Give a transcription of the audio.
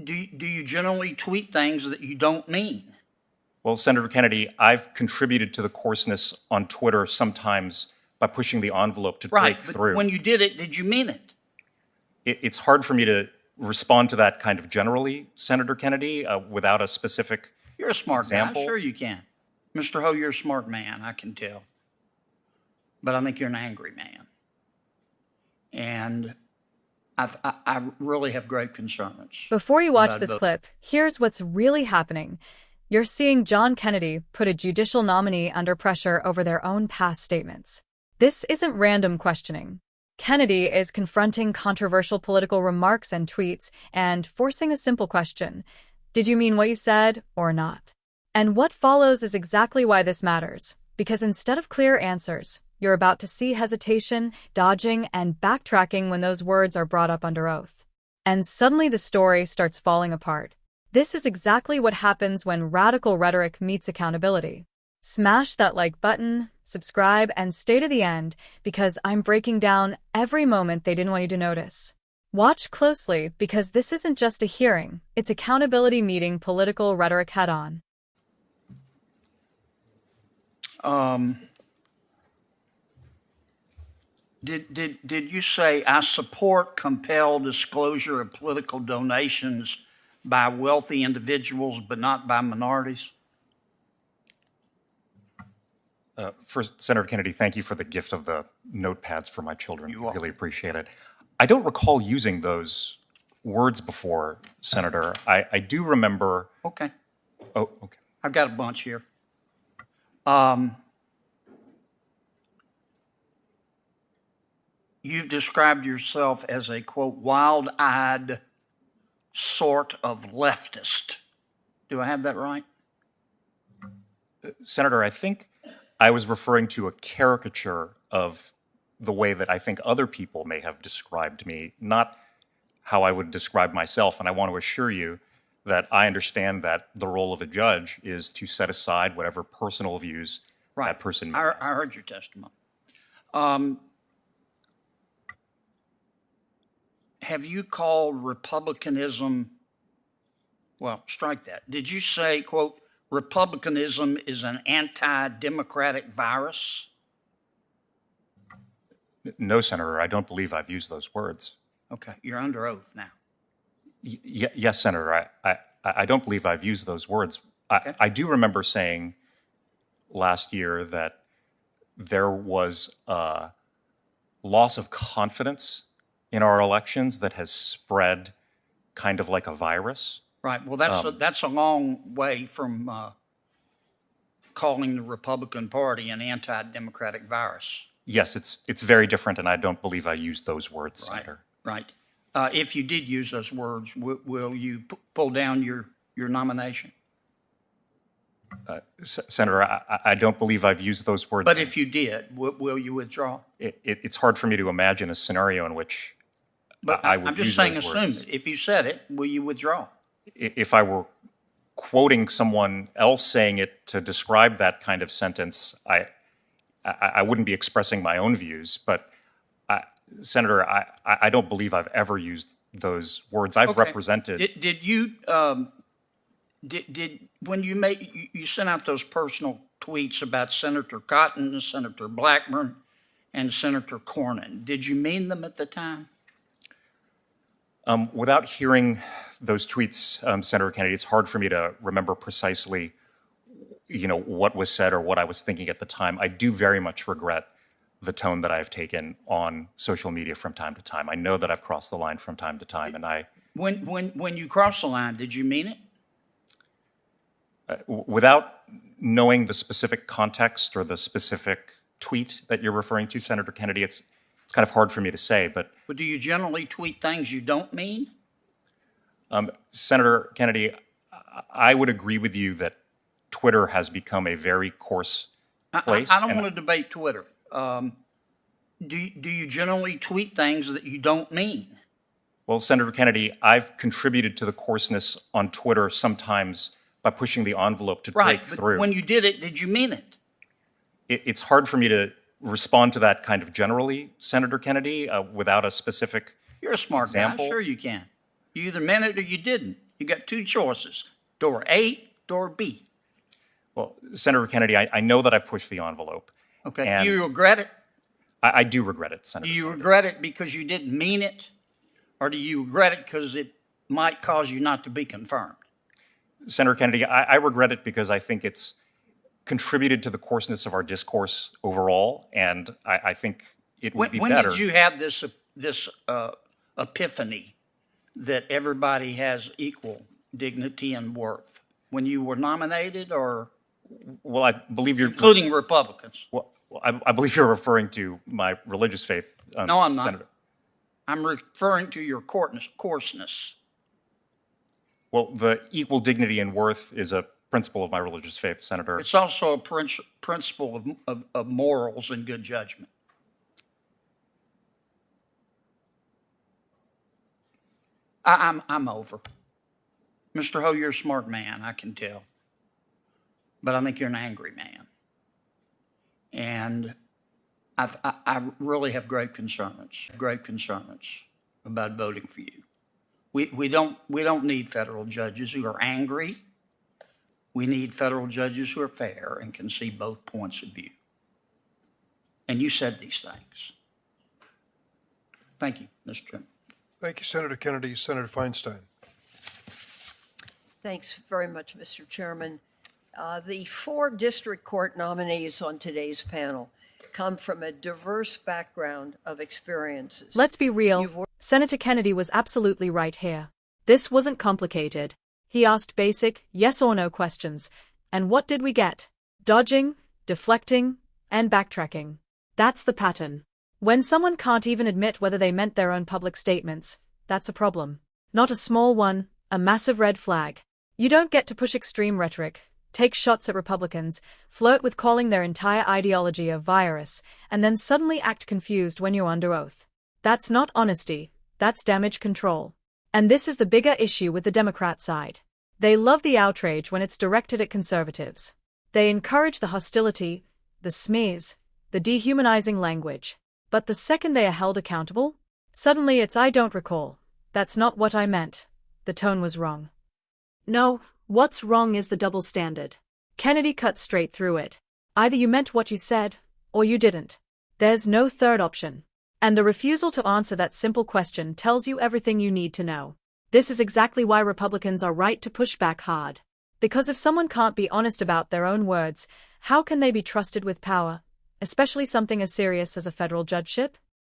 do you generally tweet things that you don't mean? Well, Senator Kennedy, I've contributed to the coarseness on Twitter sometimes by pushing the envelope to break But through. when you did it, did you mean it? It's hard for me to respond to that kind of generally, Senator Kennedy, without a specific You're a smart example. guy. Sure you can. Mr. Ho, you're a smart man, I can tell. But I think you're an angry man. And I really have great concerns. Before you watch this clip, here's what's really happening. You're seeing John Kennedy put a judicial nominee under pressure over their own past statements. This isn't random questioning. Kennedy is confronting controversial political remarks and tweets and forcing a simple question. Did you mean what you said or not? And what follows is exactly why this matters. Because instead of clear answers, you're about to see hesitation, dodging, and backtracking when those words are brought up under oath. And suddenly the story starts falling apart. This is exactly what happens when radical rhetoric meets accountability. Smash that like button, subscribe, and stay to the end because I'm breaking down every moment they didn't want you to notice. Watch closely because this isn't just a hearing, it's accountability meeting political rhetoric head-on. Did you say, I support compelled disclosure of political donations by wealthy individuals but not by minorities? First, Senator Kennedy, thank you for the gift of the notepads for my children. You're welcome. Really appreciate it. I don't recall using those words before, Senator. I do remember. Okay. Oh, okay. I've got a bunch here. You've described yourself as a, quote, wild-eyed sort of leftist. Do I have that right? Senator, I think I was referring to a caricature of the way that I think other people may have described me, not how I would describe myself. And I want to assure you that I understand that the role of a judge is to set aside whatever personal views that person may have. I heard your testimony. Have you called republicanism, well, strike that. Did you say, quote, republicanism is an anti-democratic virus? No, Senator, I don't believe I've used those words. Okay, you're under oath now. Yes, Senator, I don't believe I've used those words. Okay. I do remember saying last year that there was a loss of confidence in our elections that has spread kind of like a virus. Right. Well, that's a long way from calling the Republican Party an anti-democratic virus. Yes, it's very different, and I don't believe I used those words, Senator. Right. If you did use those words, will you pull down your nomination? Senator, I don't believe I've used those words. But if you did, will you withdraw? It's hard for me to imagine a scenario in which I would use those words. I'm just saying, assume it. If you said it, will you withdraw? If I were quoting someone else saying it to describe that kind of sentence, I wouldn't be expressing my own views. But Senator, I don't believe I've ever used those words. I've represented. Did you when you sent out those personal tweets about Senator Cotton, Senator Blackburn, and Senator Cornyn, did you mean them at the time? Without hearing those tweets, Senator Kennedy, it's hard for me to remember precisely, what was said or what I was thinking at the time. I do very much regret the tone that I've taken on social media from time to time. I know that I've crossed the line from time to time, and When you crossed the line, did you mean it? Without knowing the specific context or the specific tweet that you're referring to, Senator Kennedy, it's kind of hard for me to say, but do you generally tweet things you don't mean? Senator Kennedy, I would agree with you that Twitter has become a very coarse place. I don't want to debate Twitter. Do you generally tweet things that you don't mean? Well, Senator Kennedy, I've contributed to the coarseness on Twitter sometimes by pushing the envelope to break through. But when you did it, did you mean it? It's hard for me to respond to that kind of generally, Senator Kennedy, without a specific You're a smart example. guy. Sure you can. You either meant it or you didn't. You got two choices, door A, door B. Well, Senator Kennedy, I know that I've pushed the envelope. Okay, And do you regret it? I do regret it, Senator Do you Kennedy. regret it because you didn't mean it? Or do you regret it because it might cause you not to be confirmed? Senator Kennedy, I regret it because I think it's contributed to the coarseness of our discourse overall, and I think it would be When better. did you have this epiphany that everybody has equal dignity and worth? When you were nominated, or Well, I believe you're including Republicans? Well, I believe you're referring to my religious faith. No, I'm not. Senator. I'm referring to your coarseness. Well, the equal dignity and worth is a principle of my religious faith, Senator. It's also a principle of morals and good judgment. I'm over. Mr. Ho, you're a smart man, I can tell. But I think you're an angry man. And I really have great concerns about voting for you. We don't need federal judges who are angry. We need federal judges who are fair and can see both points of view. And you said these things. Thank you, Mr. Chairman. Thank you, Senator Kennedy. Senator Feinstein. Thanks very much, Mr. Chairman. The 4 district court nominees on today's panel come from a diverse background of experiences. Let's be real. Senator Kennedy was absolutely right here. This wasn't complicated. He asked basic yes or no questions. And what did we get? Dodging, deflecting, and backtracking. That's the pattern. When someone can't even admit whether they meant their own public statements, that's a problem. Not a small one, a massive red flag. You don't get to push extreme rhetoric, take shots at Republicans, flirt with calling their entire ideology a virus, and then suddenly act confused when you're under oath. That's not honesty, that's damage control. And this is the bigger issue with the Democrat side. They love the outrage when it's directed at conservatives. They encourage the hostility, the smears, the dehumanizing language. But the second they are held accountable, suddenly it's "I don't recall. That's not what I meant. The tone was wrong." No, what's wrong is the double standard. Kennedy cut straight through it. Either you meant what you said, or you didn't. There's no third option. And the refusal to answer that simple question tells you everything you need to know. This is exactly why Republicans are right to push back hard. Because if someone can't be honest about their own words, how can they be trusted with power, especially something as serious as a federal judgeship?